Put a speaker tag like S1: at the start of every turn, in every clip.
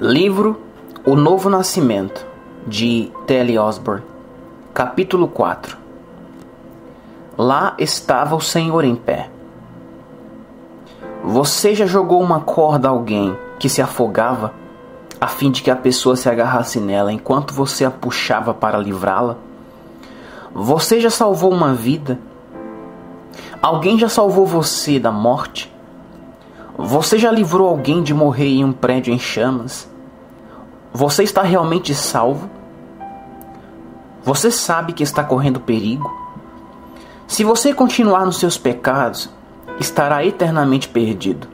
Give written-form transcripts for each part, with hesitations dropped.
S1: Livro O Novo Nascimento, de T.L. Osborne. Capítulo 4. Lá estava o Senhor em pé. Você já jogou uma corda a alguém que se afogava, a fim de que a pessoa se agarrasse nela enquanto você a puxava para livrá-la? Você já salvou uma vida? Alguém já salvou você da morte? Você já livrou alguém de morrer em um prédio em chamas? Você está realmente salvo? Você sabe que está correndo perigo? Se você continuar nos seus pecados, estará eternamente perdido.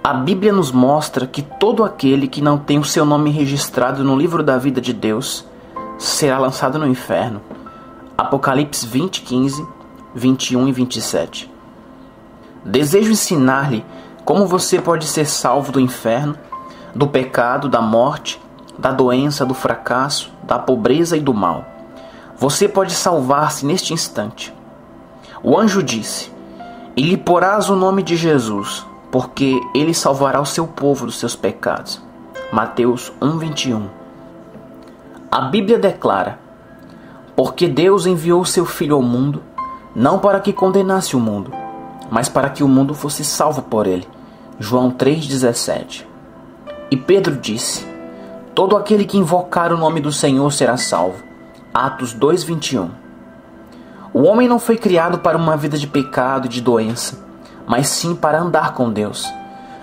S1: A Bíblia nos mostra que todo aquele que não tem o seu nome registrado no livro da vida de Deus será lançado no inferno. Apocalipse 20, 15, 21 e 27. Desejo ensinar-lhe como você pode ser salvo do inferno, do pecado, da morte, da doença, do fracasso, da pobreza e do mal. Você pode salvar-se neste instante. O anjo disse: "E lhe porás o nome de Jesus, porque ele salvará o seu povo dos seus pecados." Mateus 1:21. A Bíblia declara: "Porque Deus enviou seu Filho ao mundo, não para que condenasse o mundo, mas para que o mundo fosse salvo por ele." João 3:17. E Pedro disse: "Todo aquele que invocar o nome do Senhor será salvo." Atos 2:21. O homem não foi criado para uma vida de pecado e de doença, mas sim para andar com Deus.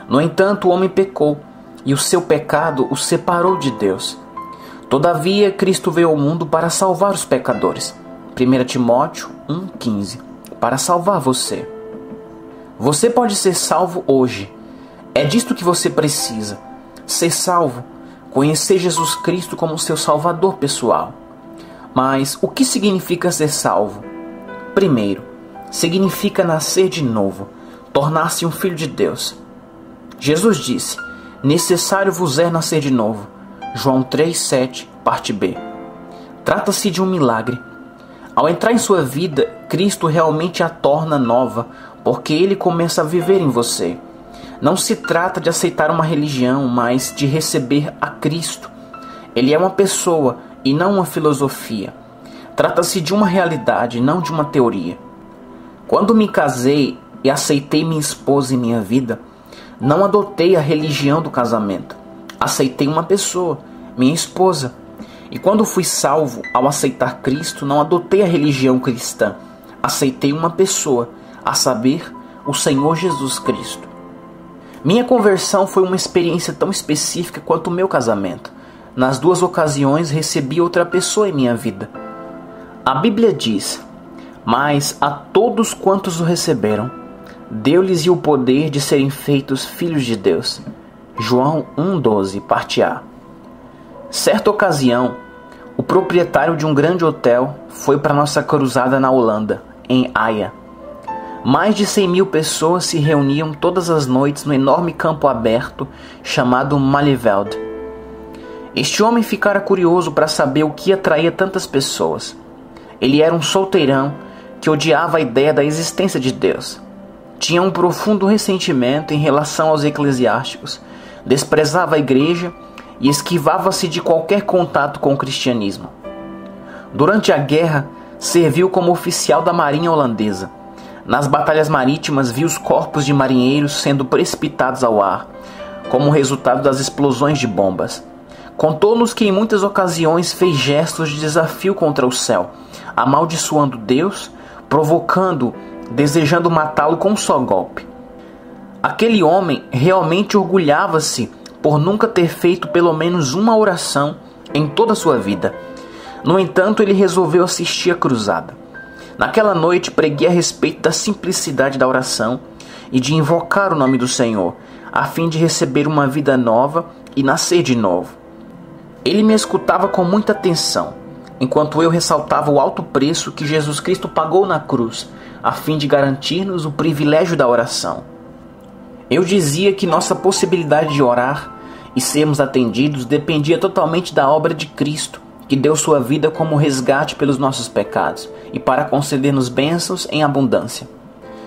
S1: No entanto, o homem pecou, e o seu pecado o separou de Deus. Todavia, Cristo veio ao mundo para salvar os pecadores. 1 Timóteo 1:15. Para salvar você. Você pode ser salvo hoje. É disto que você precisa. Ser salvo. Conhecer Jesus Cristo como seu Salvador pessoal. Mas o que significa ser salvo? Primeiro, significa nascer de novo, tornar-se um filho de Deus. Jesus disse: "Necessário vos é nascer de novo." João 3:7, parte B. Trata-se de um milagre. Ao entrar em sua vida, Cristo realmente a torna nova, porque Ele começa a viver em você. Não se trata de aceitar uma religião, mas de receber a Cristo. Ele é uma pessoa e não uma filosofia. Trata-se de uma realidade, não de uma teoria. Quando me casei e aceitei minha esposa em minha vida, não adotei a religião do casamento. Aceitei uma pessoa, minha esposa. E quando fui salvo, ao aceitar Cristo, não adotei a religião cristã. Aceitei uma pessoa, a saber, o Senhor Jesus Cristo. Minha conversão foi uma experiência tão específica quanto o meu casamento. Nas duas ocasiões recebi outra pessoa em minha vida. A Bíblia diz: "Mas a todos quantos o receberam, deu-lhes o poder de serem feitos filhos de Deus." João 1:12, parte A. Certa ocasião, o proprietário de um grande hotel foi para nossa cruzada na Holanda, em Haia. Mais de 100.000 pessoas se reuniam todas as noites no enorme campo aberto chamado Malieveld. Este homem ficara curioso para saber o que atraía tantas pessoas. Ele era um solteirão que odiava a ideia da existência de Deus. Tinha um profundo ressentimento em relação aos eclesiásticos, desprezava a igreja e esquivava-se de qualquer contato com o cristianismo. Durante a guerra, serviu como oficial da marinha holandesa. Nas batalhas marítimas, viu os corpos de marinheiros sendo precipitados ao ar, como resultado das explosões de bombas. Contou-nos que em muitas ocasiões fez gestos de desafio contra o céu, amaldiçoando Deus, provocando, desejando matá-lo com um só golpe. Aquele homem realmente orgulhava-se por nunca ter feito pelo menos uma oração em toda a sua vida. No entanto, ele resolveu assistir à cruzada. Naquela noite preguei a respeito da simplicidade da oração e de invocar o nome do Senhor, a fim de receber uma vida nova e nascer de novo. Ele me escutava com muita atenção, enquanto eu ressaltava o alto preço que Jesus Cristo pagou na cruz, a fim de garantir-nos o privilégio da oração. Eu dizia que nossa possibilidade de orar e sermos atendidos dependia totalmente da obra de Cristo, que deu sua vida como resgate pelos nossos pecados e para conceder-nos bênçãos em abundância.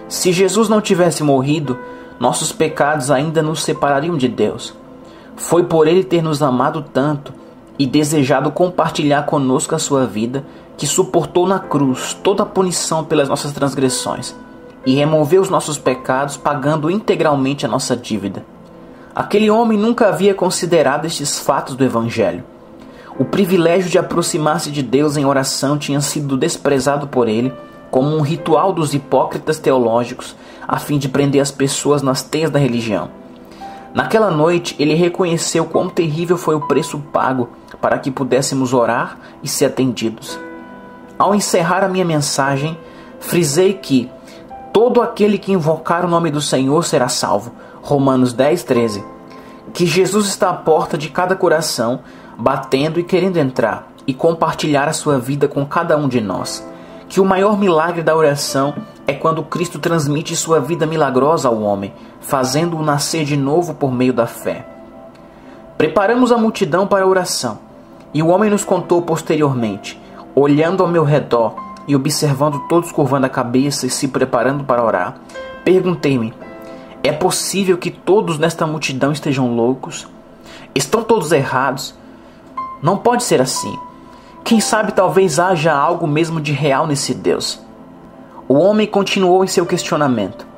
S1: Se Jesus não tivesse morrido, nossos pecados ainda nos separariam de Deus. Foi por Ele ter nos amado tanto e desejado compartilhar conosco a sua vida, que suportou na cruz toda a punição pelas nossas transgressões e removeu os nossos pecados, pagando integralmente a nossa dívida. Aquele homem nunca havia considerado estes fatos do Evangelho. O privilégio de aproximar-se de Deus em oração tinha sido desprezado por ele como um ritual dos hipócritas teológicos, a fim de prender as pessoas nas teias da religião. Naquela noite, ele reconheceu quão terrível foi o preço pago para que pudéssemos orar e ser atendidos. Ao encerrar a minha mensagem, frisei que todo aquele que invocar o nome do Senhor será salvo. Romanos 10:13. Que Jesus está à porta de cada coração, batendo e querendo entrar e compartilhar a sua vida com cada um de nós. Que o maior milagre da oração é quando Cristo transmite sua vida milagrosa ao homem, fazendo-o nascer de novo por meio da fé. Preparamos a multidão para a oração, e o homem nos contou posteriormente, olhando ao meu redor e observando todos curvando a cabeça e se preparando para orar, perguntei-me: é possível que todos nesta multidão estejam loucos? Estão todos errados? Não pode ser assim. Quem sabe talvez haja algo mesmo de real nesse Deus. O homem continuou em seu questionamento.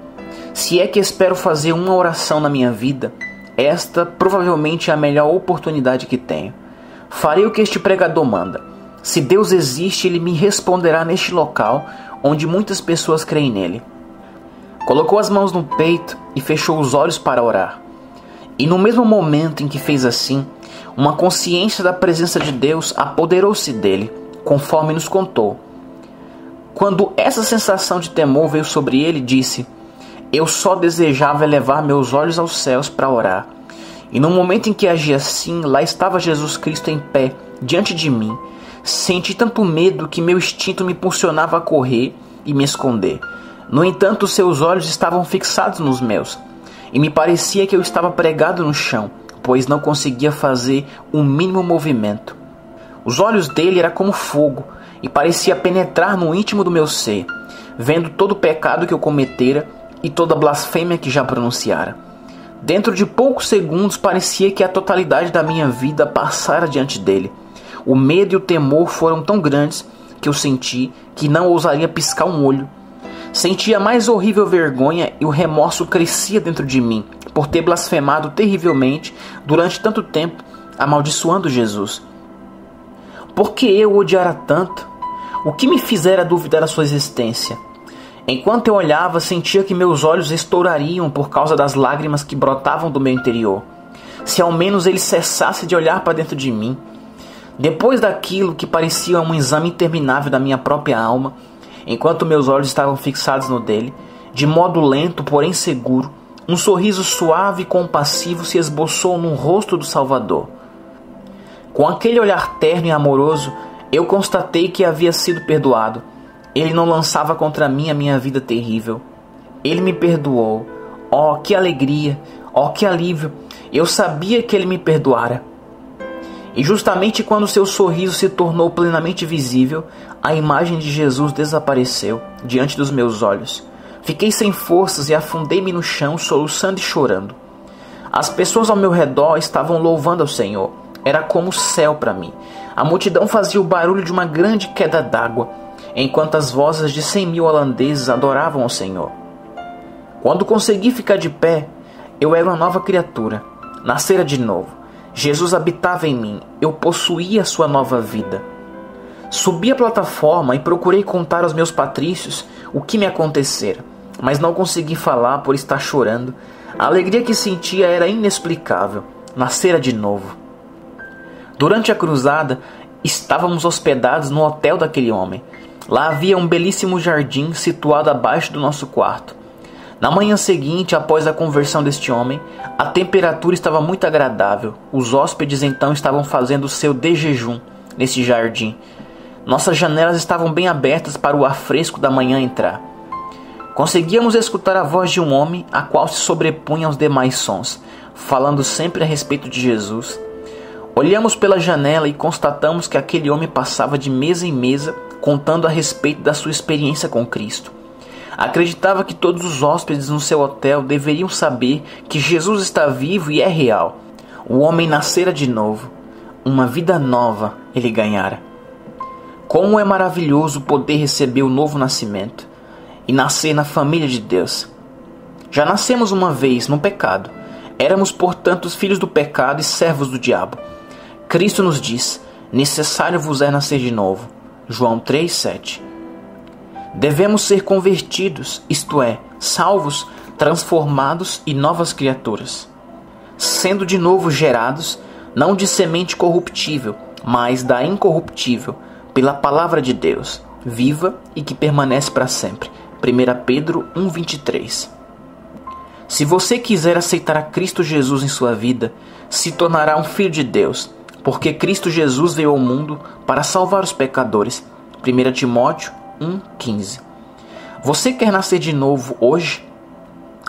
S1: Se é que espero fazer uma oração na minha vida, esta provavelmente é a melhor oportunidade que tenho. Farei o que este pregador manda. Se Deus existe, Ele me responderá neste local, onde muitas pessoas creem nele. Colocou as mãos no peito e fechou os olhos para orar. E no mesmo momento em que fez assim, uma consciência da presença de Deus apoderou-se dele, conforme nos contou. Quando essa sensação de temor veio sobre ele, disse: eu só desejava elevar meus olhos aos céus para orar. E no momento em que agi assim, lá estava Jesus Cristo em pé, diante de mim. Senti tanto medo que meu instinto me impulsionava a correr e me esconder. No entanto, seus olhos estavam fixados nos meus, e me parecia que eu estava pregado no chão, pois não conseguia fazer um mínimo movimento. Os olhos dele eram como fogo, e parecia penetrar no íntimo do meu ser, vendo todo o pecado que eu cometera e toda a blasfêmia que já pronunciara. Dentro de poucos segundos parecia que a totalidade da minha vida passara diante dele. O medo e o temor foram tão grandes que eu senti que não ousaria piscar um olho. Sentia a mais horrível vergonha e o remorso crescia dentro de mim por ter blasfemado terrivelmente durante tanto tempo, amaldiçoando Jesus. Por que eu o odiara tanto? O que me fizera duvidar da sua existência? Enquanto eu olhava, sentia que meus olhos estourariam por causa das lágrimas que brotavam do meu interior. Se ao menos ele cessasse de olhar para dentro de mim. Depois daquilo que parecia um exame interminável da minha própria alma, enquanto meus olhos estavam fixados no dele, de modo lento, porém seguro, um sorriso suave e compassivo se esboçou no rosto do Salvador. Com aquele olhar terno e amoroso, eu constatei que havia sido perdoado. Ele não lançava contra mim a minha vida terrível. Ele me perdoou. Oh, que alegria! Oh, que alívio! Eu sabia que ele me perdoara. E justamente quando seu sorriso se tornou plenamente visível, a imagem de Jesus desapareceu diante dos meus olhos. Fiquei sem forças e afundei-me no chão, soluçando e chorando. As pessoas ao meu redor estavam louvando ao Senhor. Era como o céu para mim. A multidão fazia o barulho de uma grande queda d'água, enquanto as vozes de 100.000 holandeses adoravam ao Senhor. Quando consegui ficar de pé, eu era uma nova criatura. Nascera de novo. Jesus habitava em mim, eu possuía sua nova vida. Subi a plataforma e procurei contar aos meus patrícios o que me acontecera, mas não consegui falar por estar chorando. A alegria que sentia era inexplicável. Nascera de novo. Durante a cruzada, estávamos hospedados no hotel daquele homem. Lá havia um belíssimo jardim situado abaixo do nosso quarto. Na manhã seguinte, após a conversão deste homem, a temperatura estava muito agradável. Os hóspedes então estavam fazendo o seu de jejum nesse jardim. Nossas janelas estavam bem abertas para o ar fresco da manhã entrar. Conseguíamos escutar a voz de um homem, a qual se sobrepunha aos demais sons, falando sempre a respeito de Jesus. Olhamos pela janela e constatamos que aquele homem passava de mesa em mesa, contando a respeito da sua experiência com Cristo. Acreditava que todos os hóspedes no seu hotel deveriam saber que Jesus está vivo e é real. O homem nascera de novo, uma vida nova ele ganhara. Como é maravilhoso poder receber o novo nascimento e nascer na família de Deus. Já nascemos uma vez no pecado. Éramos, portanto, os filhos do pecado e servos do diabo. Cristo nos diz: necessário vos é nascer de novo. João 3,7. Devemos ser convertidos, isto é, salvos, transformados e novas criaturas, sendo de novo gerados, não de semente corruptível, mas da incorruptível, pela palavra de Deus, viva e que permanece para sempre. 1 Pedro 1,23. Se você quiser aceitar a Cristo Jesus em sua vida, se tornará um filho de Deus, porque Cristo Jesus veio ao mundo para salvar os pecadores. 1 Timóteo 1,15. Você quer nascer de novo hoje?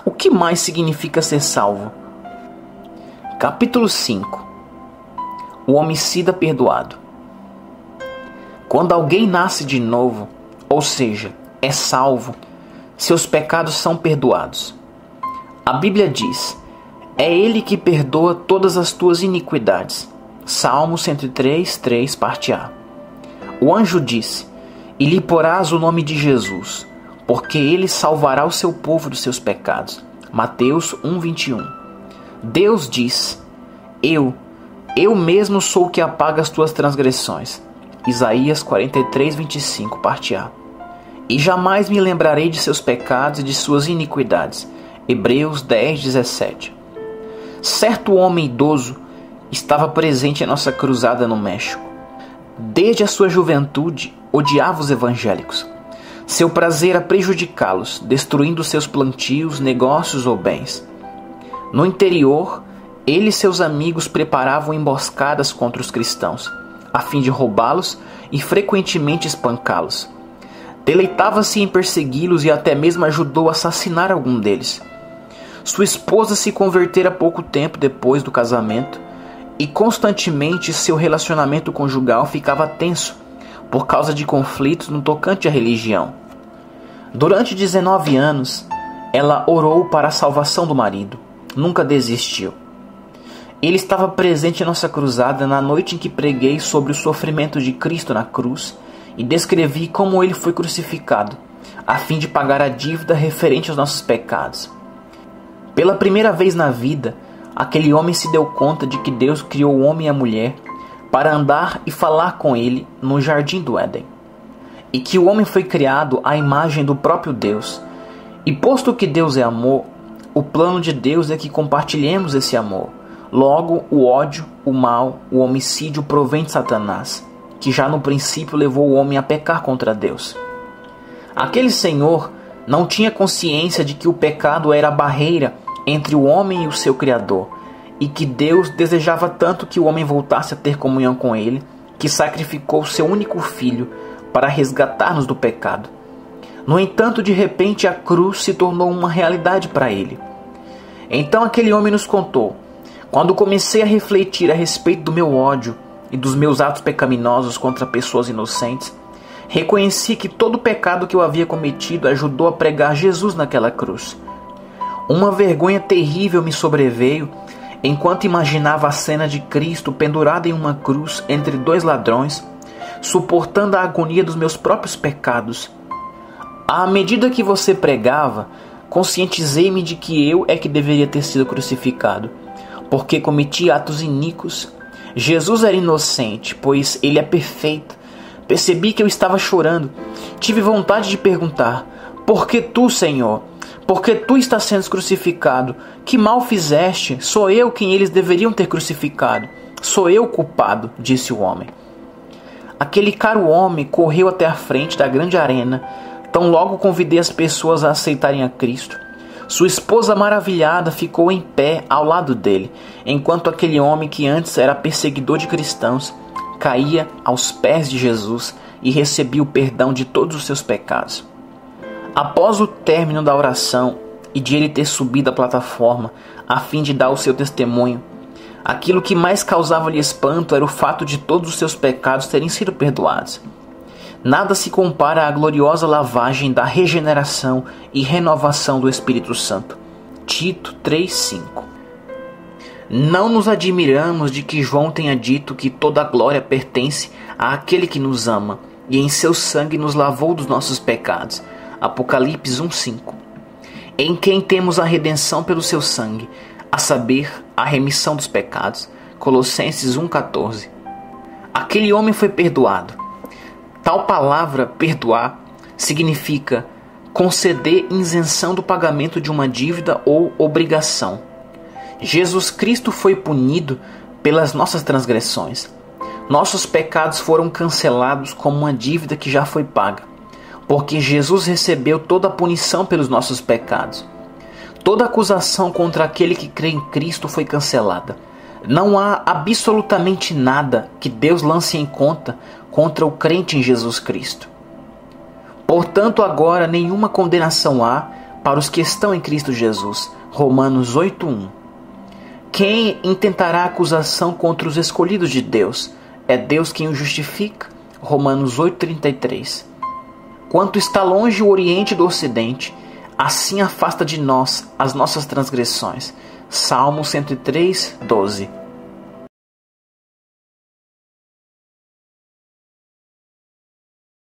S1: O que mais significa ser salvo? Capítulo 5. O homicida perdoado. Quando alguém nasce de novo, ou seja, é salvo, seus pecados são perdoados. A Bíblia diz: é Ele que perdoa todas as tuas iniquidades. Salmo 103:3, parte A. O anjo disse: e lhe porás o nome de Jesus, porque Ele salvará o seu povo dos seus pecados. Mateus 1:21. Deus diz: eu mesmo sou o que apaga as tuas transgressões. Isaías 43:25, parte A. E jamais me lembrarei de seus pecados e de suas iniquidades. Hebreus 10:17. Certo homem idoso estava presente em nossa cruzada no México. Desde a sua juventude, odiava os evangélicos. Seu prazer era prejudicá-los, destruindo seus plantios, negócios ou bens. No interior, ele e seus amigos preparavam emboscadas contra os cristãos, a fim de roubá-los e frequentemente espancá-los. Deleitava-se em persegui-los e até mesmo ajudou a assassinar algum deles. Sua esposa se convertera pouco tempo depois do casamento e constantemente seu relacionamento conjugal ficava tenso por causa de conflitos no tocante à religião. Durante 19 anos, ela orou para a salvação do marido. Nunca desistiu. Ele estava presente em nossa cruzada na noite em que preguei sobre o sofrimento de Cristo na cruz e descrevi como ele foi crucificado, a fim de pagar a dívida referente aos nossos pecados. Pela primeira vez na vida, aquele homem se deu conta de que Deus criou o homem e a mulher para andar e falar com ele no jardim do Éden, e que o homem foi criado à imagem do próprio Deus. E posto que Deus é amor, o plano de Deus é que compartilhemos esse amor. Logo, o ódio, o mal, o homicídio provém de Satanás, que já no princípio levou o homem a pecar contra Deus. Aquele senhor não tinha consciência de que o pecado era a barreira entre o homem e o seu Criador, e que Deus desejava tanto que o homem voltasse a ter comunhão com ele, que sacrificou seu único filho para resgatar-nos do pecado. No entanto, de repente, a cruz se tornou uma realidade para ele. Então aquele homem nos contou: quando comecei a refletir a respeito do meu ódio e dos meus atos pecaminosos contra pessoas inocentes, reconheci que todo o pecado que eu havia cometido ajudou a pregar Jesus naquela cruz. Uma vergonha terrível me sobreveio enquanto imaginava a cena de Cristo pendurado em uma cruz entre dois ladrões, suportando a agonia dos meus próprios pecados. À medida que você pregava, conscientizei-me de que eu é que deveria ter sido crucificado, porque cometi atos iníquos. Jesus era inocente, pois ele é perfeito. Percebi que eu estava chorando. Tive vontade de perguntar: por que tu, Senhor? Por que tu estás sendo crucificado? Que mal fizeste? Sou eu quem eles deveriam ter crucificado. Sou eu o culpado, disse o homem. Aquele caro homem correu até a frente da grande arena. Tão logo convidei as pessoas a aceitarem a Cristo. Sua esposa maravilhada ficou em pé ao lado dele, enquanto aquele homem que antes era perseguidor de cristãos caía aos pés de Jesus e recebia o perdão de todos os seus pecados. Após o término da oração e de ele ter subido à plataforma a fim de dar o seu testemunho, aquilo que mais causava-lhe espanto era o fato de todos os seus pecados terem sido perdoados. Nada se compara à gloriosa lavagem da regeneração e renovação do Espírito Santo. Tito 3:5. Não nos admiramos de que João tenha dito que toda a glória pertence àquele que nos ama e em seu sangue nos lavou dos nossos pecados. Apocalipse 1:5. Em quem temos a redenção pelo seu sangue, a saber, a remissão dos pecados. Colossenses 1:14. Aquele homem foi perdoado. Tal palavra, perdoar, significa conceder isenção do pagamento de uma dívida ou obrigação. Jesus Cristo foi punido pelas nossas transgressões. Nossos pecados foram cancelados como uma dívida que já foi paga, porque Jesus recebeu toda a punição pelos nossos pecados. Toda acusação contra aquele que crê em Cristo foi cancelada. Não há absolutamente nada que Deus lance em conta contra o crente em Jesus Cristo. Portanto, agora nenhuma condenação há para os que estão em Cristo Jesus. Romanos 8:1. Quem intentará acusação contra os escolhidos de Deus? É Deus quem o justifica. Romanos 8:33. Quanto está longe o Oriente do Ocidente, assim afasta de nós as nossas transgressões. Salmo 103:12.